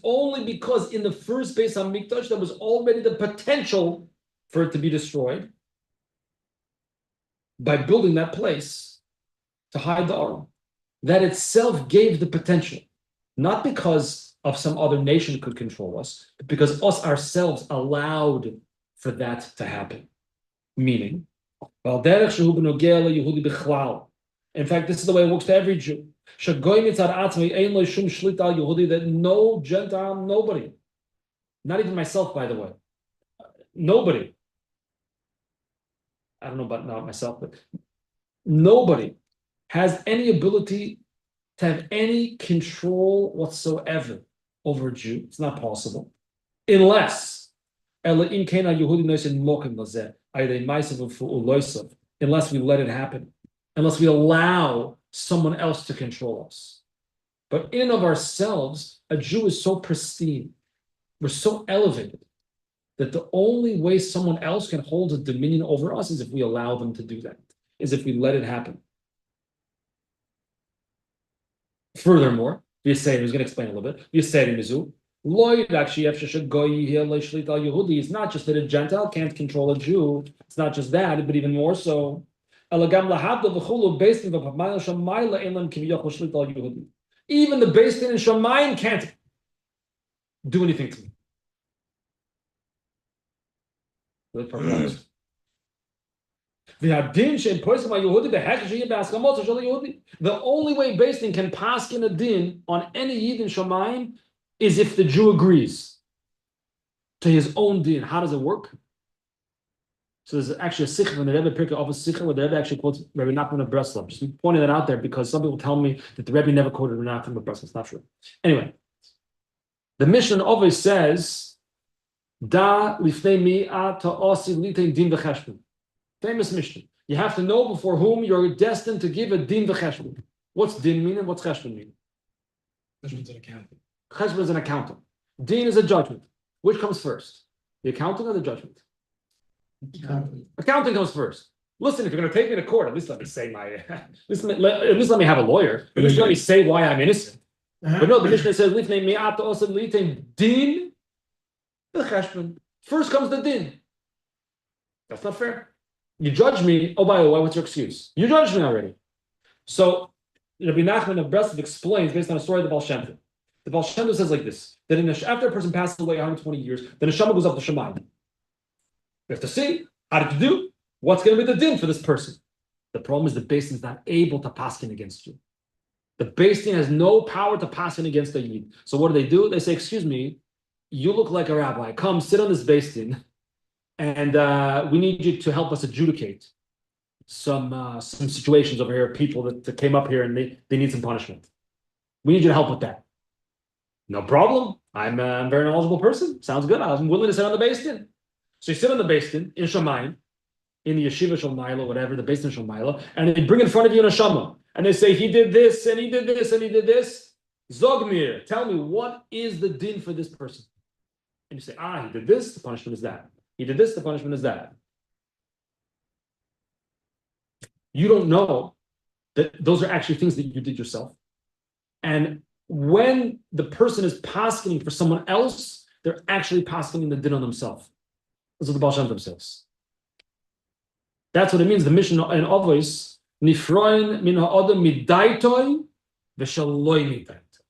only because in the first Beis Hamikdash there was already the potential for it to be destroyed by building that place to hide the Aron. That itself gave the potential, not because of some other nation could control us, but because us ourselves allowed for that to happen. Meaning, in fact, this is the way it works to every Jew. That no Gentile, nobody, not even myself, by the way, nobody, I don't know about not myself, but nobody has any ability to have any control whatsoever over a Jew. It's not possible. Unless unless we let it happen, unless we allow someone else to control us. But in and of ourselves, a Jew is so pristine, we're so elevated, that the only way someone else can hold a dominion over us is if we allow them to do that, is if we let it happen. Furthermore, he's going to explain a little bit. It's not just that a Gentile can't control a Jew. It's not just that, but even more so. Even the Beis Din in Shamayim can't do anything to me. Really perplexed. The only way Beis Din can paskin a din on any Yid in Shamayim is if the Jew agrees to his own din. How does it work? So there's actually a sikh in the Rebbe Pirkei of a sikh where the Rebbe actually quotes Rabbi Nachman of Breslov. Just pointing that out there because some people tell me that the Rebbe never quoted Rabbi Nachman of Breslov. It's not true. Anyway, the Mishnah always says, "Da lifnei mi'at ta'asi litein din v'cheshbon." Famous Mishnah. You have to know before whom you're destined to give a din v'cheshbon. What's din mean and what's cheshbon mean? Judgment's an accountant. Cheshbon is an accountant. Din is a judgment. Which comes first? The accounting or the judgment? Accounting comes first. Listen, if you're going to take me to court, at least let me say my. At least let me have a lawyer. At least let me say why I'm innocent. But no, the Mishnah says, "Lifnei mi'at ta'asi litein din v'cheshbon." First comes the din. That's not fair. You judge me. Oh, by the way, what's your excuse? You judged me already. So Rabbi Nachman of Breslov explains based on a story of the Baal Shem Tov. The Baal Shem Tov says like this: that after a person passes away 120 years, the neshama goes up to Shemayim. We have to see, how did you do? What's going to be the din for this person? The problem is the Beis Din is not able to paskin against you. The Beis Din has no power to paskin against the Yid. So what do? They say, excuse me, you look like a rabbi. Come sit on this Beis Din, and we need you to help us adjudicate some situations over here, people that came up here and they need some punishment. We need you to help with that. No problem. I'm a very knowledgeable person. Sounds good. I'm willing to sit on the Beis Din. So you sit on the Beis Din in Shamayim, in the Yeshiva Shalmaila, whatever, the Beis Din Shalmaila, and they bring in front of you a neshama, and they say, he did this, and he did this, and he did this. Zogmir, tell me, what is the din for this person? And you say, he did this, the punishment is that. He did this, the punishment is that. You don't know that those are actually things that you did yourself. And when the person is paskening for someone else, they're actually paskening the din on themselves. That's what the Baal Shem Tov says. That's what it means. The mission in Avos, nifroin min ha'adam midaitoi v'shaloi midaitoi.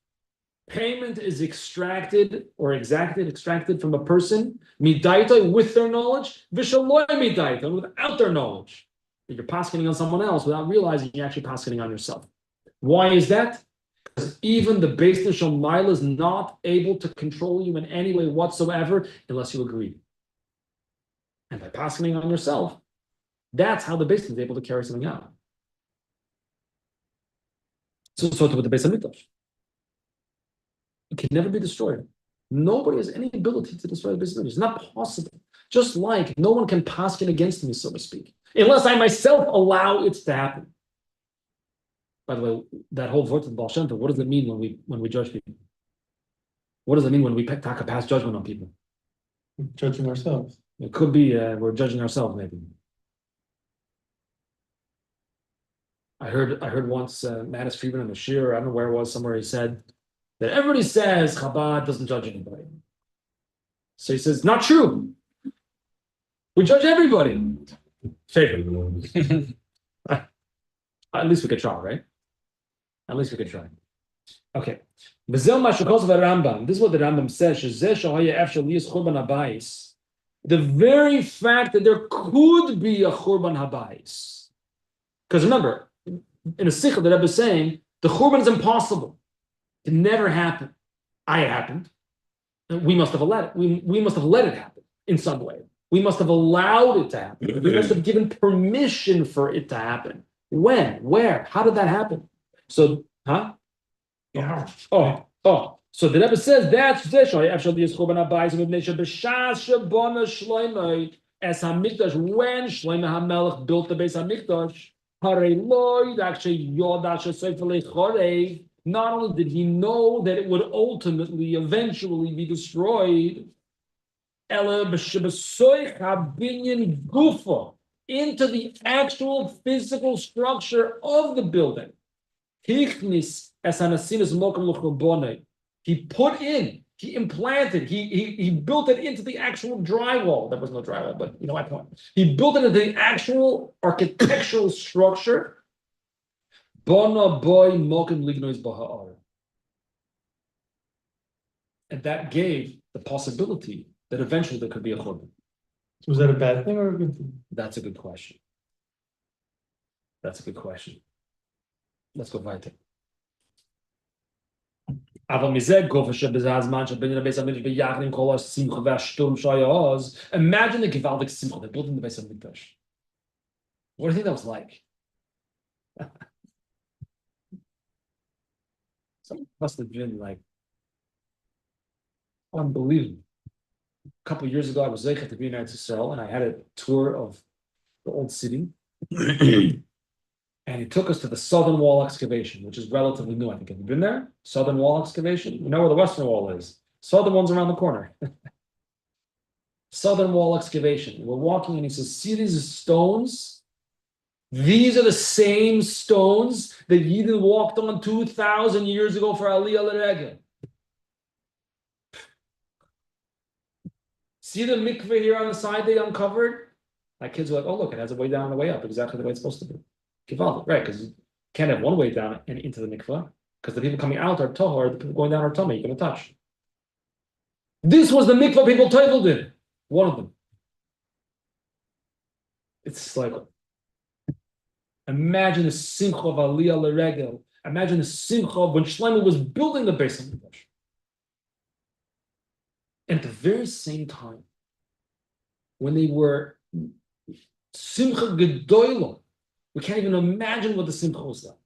Payment is extracted from a person midaitoi with their knowledge, v'shaloi midaitoi without their knowledge. You're paskening on someone else without realizing you're actually paskening on yourself. Why is that? Because even the Beis Din Shalmaila is not able to control you in any way whatsoever unless you agree. And by paskening on yourself, that's how the Beis Din is able to carry something out. So with the Beis Hamikdash, it can never be destroyed. Nobody has any ability to destroy the Beis Hamikdash. It's not possible. Just like no one can pasken against me, so to speak, unless I myself allow it to happen. By the way, that whole voice of the Baal Shem Tov, what does it mean when we judge people? What does it mean when we pass judgment on people? Judging ourselves. It could be we're judging ourselves, maybe. I heard once Mattis Friedman in the Shir, I don't know where it was, somewhere he said that everybody says Chabad doesn't judge anybody. So he says, not true. We judge everybody. Favorite. At least we could try, right? At least we could try. Okay. This is what the Rambam says. The very fact that there could be a Churban Habayis. Because remember, in a Sikha, the Rebbe is saying, the Churban is impossible. It never happened. It happened. We must have let it. We must have let it happen in some way. We must have allowed it to happen. We must have given permission for it to happen. When? Where? How did that happen? So, Yeah. So the Rebbe says that's actually is Churban Habayis and Ibnei B'shas Shabana Shloimei as Hamikdash when Shloimei HaMelech built the Beis Hamikdash. Harei Lloyd actually Yodash Seifalei Chorei. Not only did he know that it would ultimately, eventually be destroyed, Ela B'Shabasoich HaBinyan Gufa into the actual physical structure of the building. Hichnis as Hanasinas Mokum L'Chobonei. He put in, he implanted, he built it into the actual drywall. There was no drywall, but you know my point. He built it into the actual architectural structure. Bona boy mokim lignois baha'ar. And that gave the possibility that eventually there could be a churban. Was that a bad thing or a good thing? That's a good question. Let's go weiter. אבל מזה גופה שבזה הזמן שבניין הבייס המקדש ביחד עם כל השמחה והשטום שהיה אז, imagine the gewaltig simcha that built in the base of Mikdash. What do you think that was like? Something must have been like unbelievable. A couple of years ago, I was zeichet to be in Eretz Yisrael, and I had a tour of the old city. And he took us to the southern wall excavation, which is relatively new. I think. Have you been there? Southern wall excavation? You know where the western wall is. Southern one's around the corner. Southern wall excavation. We're walking, and he says, "See these stones? These are the same stones that Yidden walked on 2,000 years ago for Aliyah L'Regel. See the mikveh here on the side they uncovered? My kids were like, oh, look, it has a way down and a way up, exactly the way it's supposed to be. Kivaldik, right? Because you can't have one way down and into the mikveh, because the people coming out are tahor, the people going down are tummy, you're going to touch. This was the mikveh people toiveled in. One of them. It's like, imagine the simcha of Aliyah L'Regel. Imagine the simcha of when Shlomo was building the base of Mikdash. And at the very same time, when they were simcha gedolah, we can't even imagine what the simcha was like.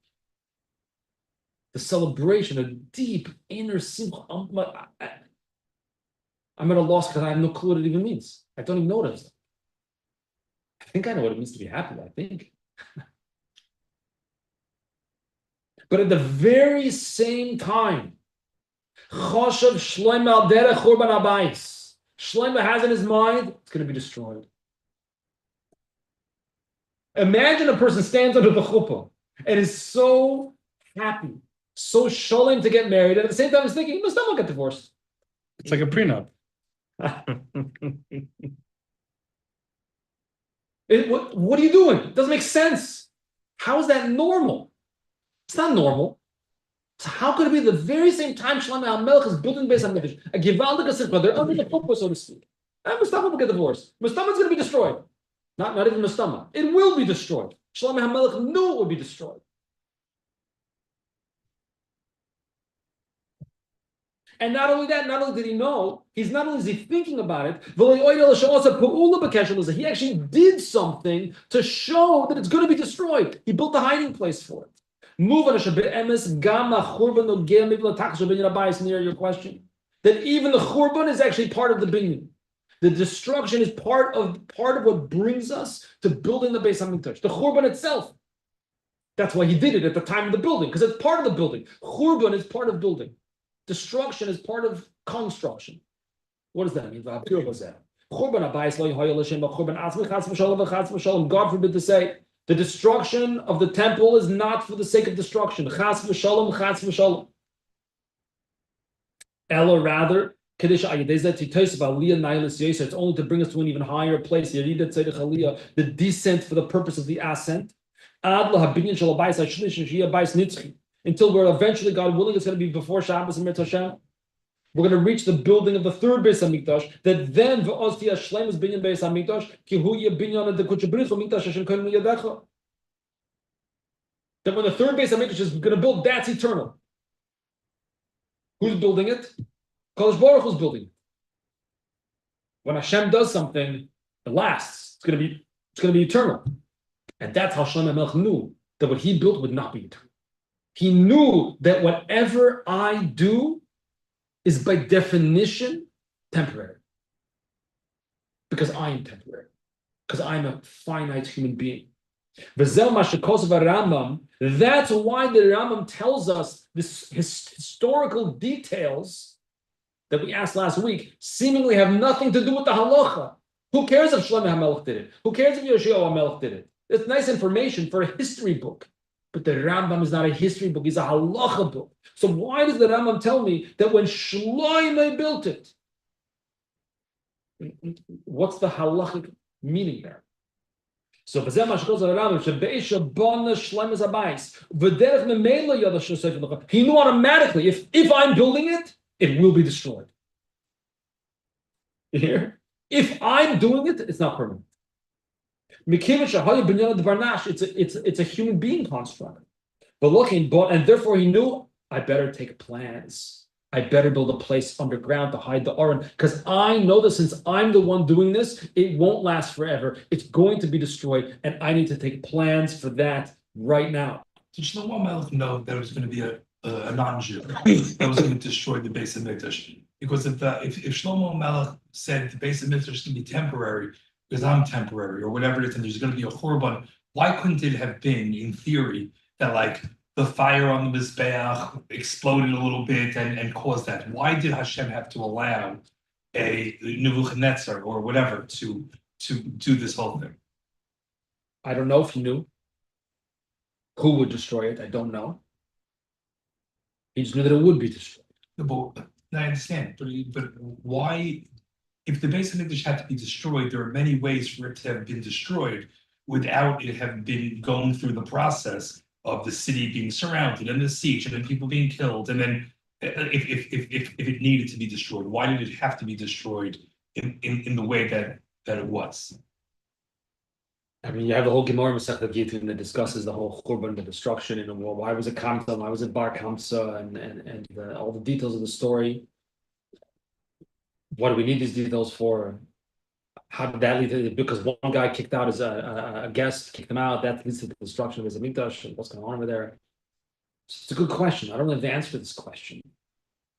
The celebration, a deep inner simcha. I'm at a loss because I have no clue what it even means. I don't even know what it is like. I think I know what it means to be happy, I think. But at the very same time, Choshev Shlomo al derech Churban Habayis. Shlomo has in his mind, it's going to be destroyed. Imagine a person stands under the chuppah and is so happy, so sholem to get married, and at the same time is thinking, he must not get divorced. It's like a prenup. What are you doing? It doesn't make sense. How is that normal? It's not normal. So how could it be the very same time Shlomo HaMelech is building Beis HaMikdash, a Givaldik Simcha, they're under the chuppah, so to speak. And Mustama will get divorced. Mustama is going to be destroyed. Not even Mustama. It will be destroyed. Shlomo HaMelech knew it would be destroyed. And not only that, not only did he know, he's not only is he thinking about it, he actually did something to show that it's going to be destroyed. He built a hiding place for it. Near your question, that even the Churban is actually part of the binyan. The destruction is part of what brings us to building the Beis HaMikdash. The Churban itself. That's why he did it at the time of the building, because it's part of the building. Churban is part of building. Destruction is part of construction. What does that mean? God forbid to say, the destruction of the temple is not for the sake of destruction. Chas v'shalom, chas v'shalom. Ella rather, it's only to bring us to an even higher place. The descent for the purpose of the ascent. Until we're eventually, God willing, it's going to be before Shabbos and Mirz Hashem. We're going to reach the building of the third Beis HaMikdash. That then v'ozti Hashem is binyan Beis HaMikdash ki hu yebinyan adekuchabrichu mikdash Hashem kohen miyadecha. That when the third Beis HaMikdash is going to build, that's eternal. Who's building it? Kodesh Baruch Hu's building it. When Hashem does something, it lasts. It's going to be eternal. And that's how Shlomo HaMelech knew that what he built would not be eternal. He knew that whatever I do is by definition temporary. Because I am temporary. Because I'm a finite human being. That's why the Rambam tells us this historical details that we asked last week seemingly have nothing to do with the halacha. Who cares if Shlomo HaMelech did it? Who cares if Yoshiyahu HaMelech did it? It's nice information for a history book. But the Rambam is not a history book, he's a halacha book. So why does the Rambam tell me that when Shlomo built it, what's the halachic meaning there? So he knew automatically, if I'm building it, it will be destroyed. You hear? If I'm doing it, it's not permanent. It's a human being construct. But and therefore he knew I better take plans. I better build a place underground to hide the Aron, because I know that since I'm the one doing this, it won't last forever. It's going to be destroyed, and I need to take plans for that right now. Did Shlomo Melech know that it was going to be a non-Jew that was going to destroy the base of Mikdash? Because if Shlomo Melech said the base of Mikdash is going to be temporary because I'm temporary or whatever it is, and there's going to be a Churban, why couldn't it have been, in theory, that like the fire on the Mizbeach exploded a little bit and caused that? Why did Hashem have to allow a Nebuchadnezzar or whatever to do this whole thing? I don't know if he knew who would destroy it. I don't know. He just knew that it would be destroyed. But I understand, but why, if the base of Mikdash had to be destroyed, there are many ways for it to have been destroyed without it have been going through the process of the city being surrounded and the siege and then people being killed. And then if it needed to be destroyed, why did it have to be destroyed in the way that it was? I mean, you have the whole Gemara Masechet Gittin that discusses the whole Churban, the destruction in the world. Why was it Kamsa? Why was it Bar Kamsa? And all the details of the story. What do we need these details for? How did that lead to? Because one guy kicked out as a guest, kicked him out. That leads to the destruction of his Hamikdash. And what's going on over there? It's a good question. I don't have the answer to this question.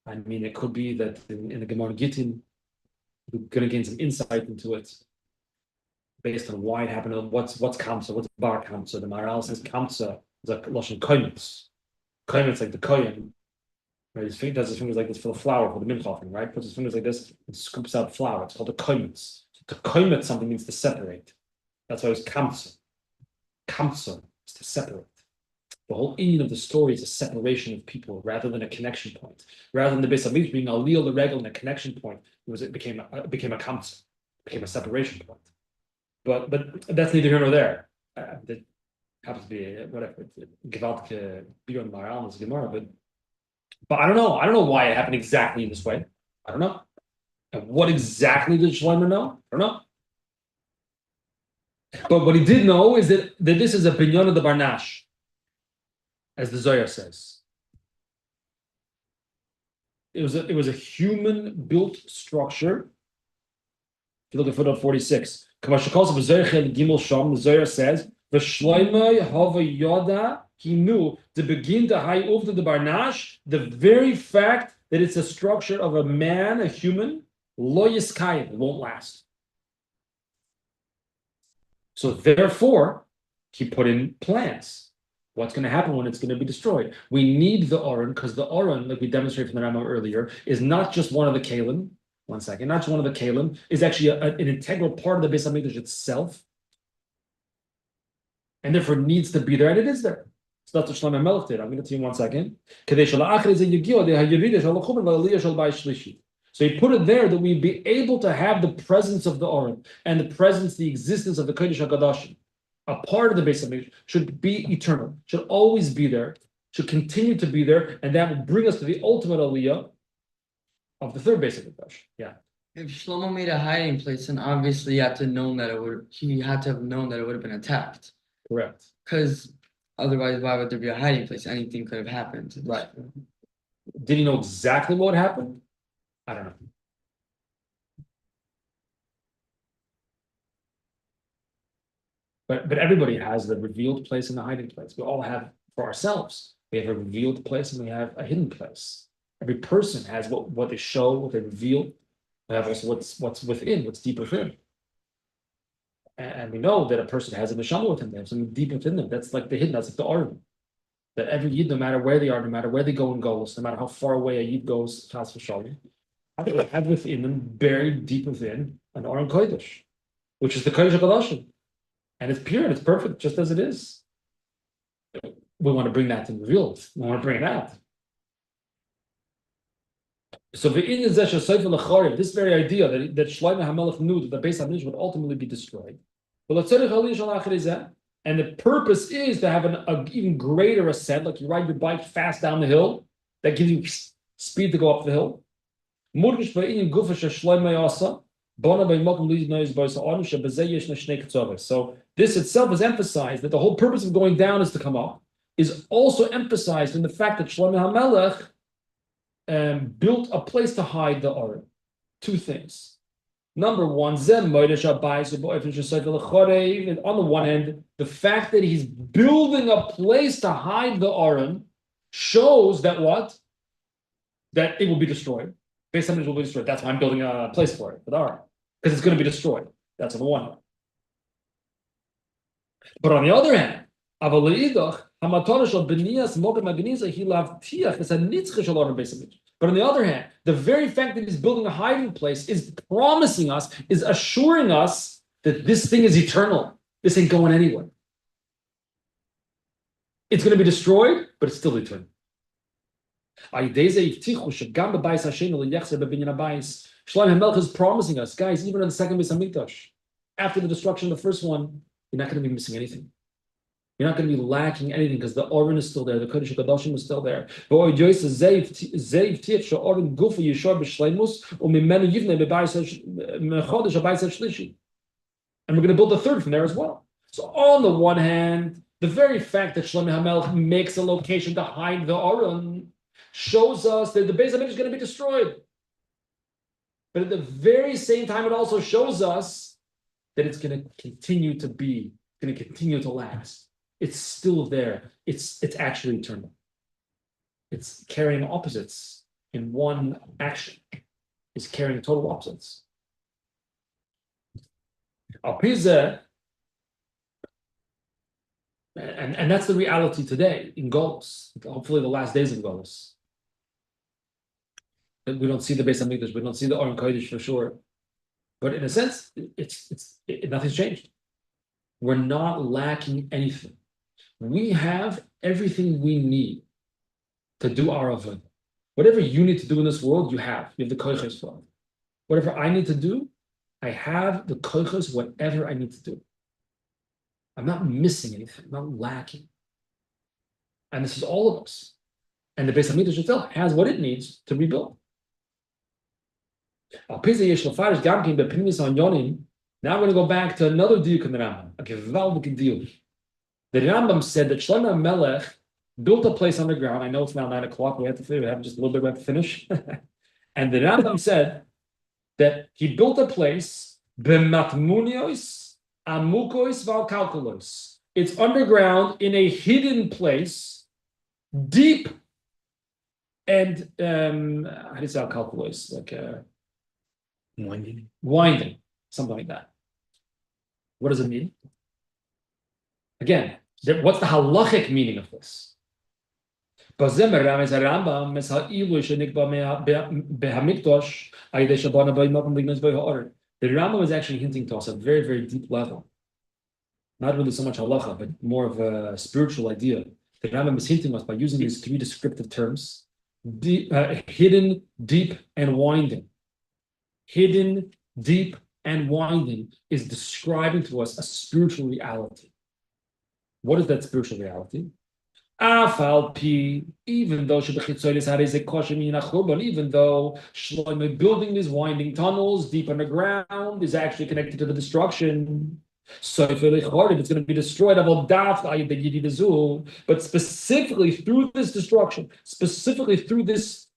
I mean, it could be that in the Gemara Gittin, we're going to gain some insight into it, based on why it happened, what's Kamsa, what's Bar Kamsa. The Maharal says Kamsa is like Lashon Koimitz. Koimitz, like the Kohen, right? His finger does his fingers like this for the flour, for the mincha offering, right? Puts his fingers like this and scoops out flour. It's called a Koimitz. So to Koimitz something means to separate. That's why it's Kamsa. Kamsa is to separate. The whole meaning of the story is a separation of people rather than a connection point. Rather than the Beis Hamikdash being a liyal the regal and a connection point, it became a Kamsa, became a separation point. But that's neither here nor there. That happens to be whatever. Gewaltige beyond Maharal is Gemara, but I don't know. I don't know why it happened exactly in this way. I don't know. And what exactly did Shlomo know? I don't know. But what he did know is that this is a binyan of the Barnash, as the Zohar says. It was a human built structure. If you look at footnote 46. The Zohar says, he knew to begin to high over the Barnash, the very fact that it's a structure of a man, a human, lo yiskayim, it won't last. So therefore, he put in plans. What's going to happen when it's going to be destroyed? We need the Aron, because the Aron, like we demonstrated from the Rambam earlier, is not just one of the Kalim. One second, not just one of the Kalim, is actually an integral part of the Beis Hamikdash itself, and therefore needs to be there, and it is there. So that's what Shlomo Melech did. I'm going to tell you 1 second. So he put it there that we'd be able to have the presence of the Aron and the presence, the existence of the Kodesh HaKadoshim, a part of the Beis Hamikdash, should be eternal, should always be there, should continue to be there, and that would bring us to the ultimate aliyah of the third Beis Hamikdash. Yeah. If Shlomo made a hiding place, then obviously he had to have known that it would have been attacked. Correct. Because otherwise, why would there be a hiding place? Anything could have happened. Right. Did he know exactly what happened? I don't know. But everybody has the revealed place and the hiding place. We all have for ourselves. We have a revealed place and we have a hidden place. Every person has what they show, what they reveal. We have also what's within, what's deep within. And we know that a person has a neshama within them, something deep within them. That's like the hidden, that's like the Aron. That every yid, no matter where they are, no matter where they go in Golos, no matter how far away a yid goes, Chas v'shalom, have within them, buried deep within, an Aron Kodesh, which is the Kodesh HaKadoshim. And it's pure and it's perfect, just as it is. We want to bring that to the revealed. We want to bring it out. So this very idea that Shlomo HaMelech knew that the Beis Hamikdash would ultimately be destroyed. And the purpose is to have an even greater ascent, like you ride your bike fast down the hill, that gives you speed to go up the hill. So this itself is emphasized, that the whole purpose of going down is to come up, is also emphasized in the fact that Shlomo HaMelech built a place to hide the Aron. Two things. Number one, on the one hand, the fact that he's building a place to hide the Aron shows that what? That it will be destroyed. Based on it will be destroyed. That's why I'm building a place for it, for the Aron. Because it's going to be destroyed. That's on the one hand. But on the other hand, but on the other hand, the very fact that he's building a hiding place is promising us, is assuring us that this thing is eternal. This ain't going anywhere. It's going to be destroyed, but it's still eternal. Shlomo HaMelech is promising us, guys, even on the second Beis HaMikdash, after the destruction of the first one, you're not going to be missing anything. You're not going to be lacking anything because the Aron is still there, the Kodesh HaKadoshim is still there. And we're going to build the third from there as well. So on the one hand, the very fact that Shlomo HaMelech makes a location to hide the Aron shows us that the Beis HaMikdash is going to be destroyed. But at the very same time, it also shows us that it's going to continue to be, going to continue to last. It's still there. It's actually eternal. It's carrying opposites in one action. It's carrying total opposites. And that's the reality today in Golus. Hopefully the last days of Golus. We don't see the Beis HaMikdash, we don't see the Aron Kodesh for sure. But in a sense, nothing's changed. We're not lacking anything. We have everything we need to do our avodah. Whatever you need to do in this world, you have. You have the koiches for it. Whatever I need to do, I have the koiches, whatever I need to do. I'm not missing anything. I'm not lacking. And this is all of us. And the Beis HaMikdash itself has what it needs to rebuild. Now we're going to go back to another diuk in the Rambam, a gewaldige diuk. The Rambam said that Shlomo HaMelech built a place underground. I know it's now 9 o'clock. We have just a little bit. We have to finish. And the Rambam said that he built a place b'matmunios amukos v'alkalkulos. It's underground in a hidden place, deep and how do you say alkalkulos? Like winding, something like that. What does it mean? Again, what's the halachic meaning of this? The Rambam is actually hinting to us at a very, very deep level. Not really so much halacha, but more of a spiritual idea. The Rambam is hinting us by using these three descriptive terms: hidden, deep, and winding. Hidden, deep, and winding is describing to us a spiritual reality. What is that spiritual reality? Even though Shlomo building these winding tunnels deep underground is actually connected to the destruction. So if it's going to be destroyed, but specifically through this destruction, specifically through this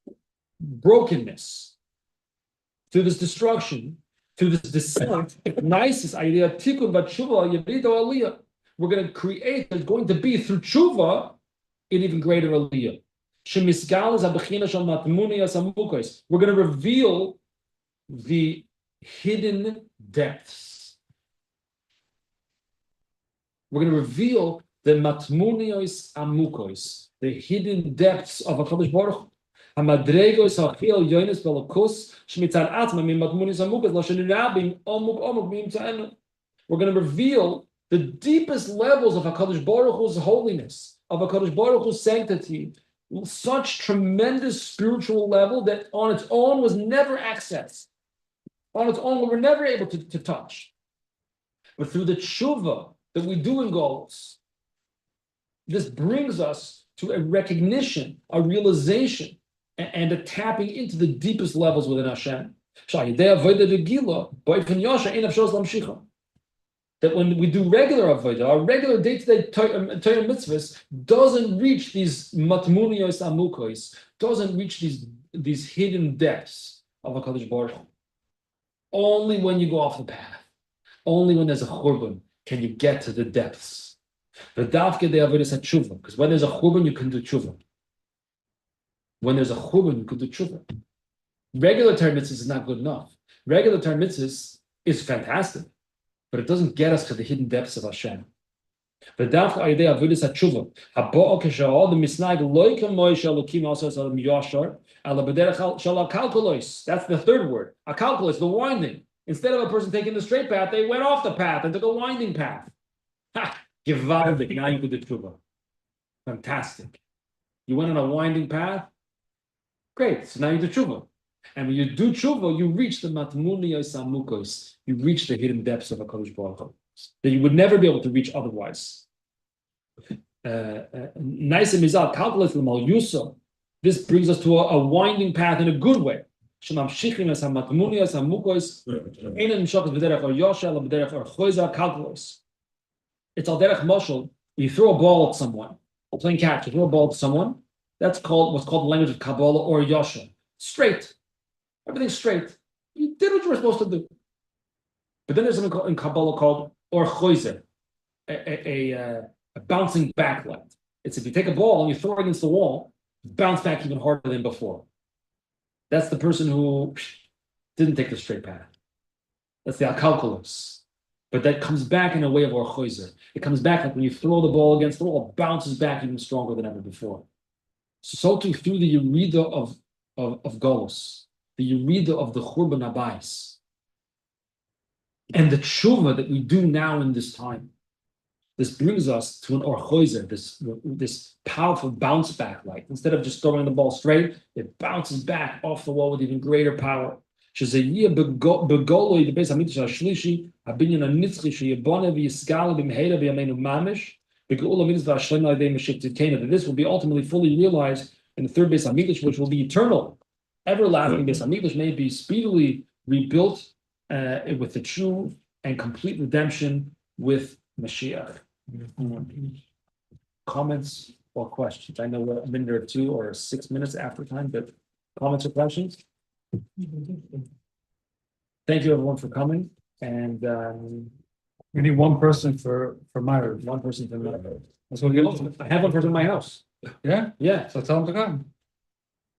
brokenness, through this destruction, through this descent, nicest idea, we're going to create, there's going to be through tshuva an even greater aliyah. We're going to reveal the hidden depths. We're going to reveal the matmunios amukos, the hidden depths of HaKadosh Baruch Hu. We're going to reveal the deepest levels of HaKadosh Baruch Hu's holiness, of HaKadosh Baruch Hu's sanctity, such tremendous spiritual level that on its own was never accessed. On its own, we were never able to touch. But through the tshuva that we do in Golus, this brings us to a recognition, a realization, and a tapping into the deepest levels within Hashem. That when we do regular avodah, our regular day-to-day Torah mitzvahs doesn't reach these matmunios amukos, doesn't reach these these hidden depths of a Kodesh Baruch Hu. Only when you go off the path, only when there's a churban can you get to the depths. The dafke de avodas tshuva, because when there's a churban you can do tshuva. When there's a churban you can do tshuva. Regular Torah mitzvahs is not good enough. Regular Torah mitzvahs is fantastic, but it doesn't get us to the hidden depths of Hashem. The dafke idea avodas tshuva, habo keshal the misnag loikem moish elokim also salam yashar ala bederach shal kalkulos. That's the third word. A calculus, the winding. Instead of a person taking the straight path, they went off the path and took a winding path. Ha! Gewaldig. Now you do the tshuva. Fantastic. You went on a winding path. Great. So now you do tshuva. And when you do tshuva, you reach the matmuniyos amukos. You reach the hidden depths of a Kodesh Baruch Hu that you would never be able to reach otherwise. Nice mizal calculus l'mal yuso. This brings us to a winding path in a good way. Shemamshichim as hamatmuniyos amukos. Einan mishakas b'derech or yosha la b'derech or choiza calculus. It's al derech moshel. You throw a ball at someone, playing catch. You throw a ball at someone. That's called what's called the language of Kabbalah or Yosha. Straight. Everything's straight. You did what you were supposed to do. But then there's something called, in Kabbalah called or choizer, a bouncing back light. It's if you take a ball and you throw it against the wall, bounce back even harder than before. That's the person who didn't take the straight path. That's the calculus. But that comes back in a way of or choizer. It comes back like when you throw the ball against the wall, it bounces back even stronger than ever before. So too through the Yerida of Golus, the Yerida of the Churban Abayis, and the tshuva that we do now in this time. This brings us to an orchoizer, this powerful bounce back light. Instead of just throwing the ball straight, it bounces back off the wall with even greater power. This will be ultimately fully realized in the third Beis Hamikdash, which will be eternal, everlasting Beis Hamikdash, may be speedily rebuilt with the true and complete redemption with Mashiach. Comments or questions? I know we're a minute or two or 6 minutes after time, but comments or questions? Thank you everyone for coming, and We need one person for Myra. one person for me. That's what we get. I have one person in my house. Yeah, Yeah, so tell him to come.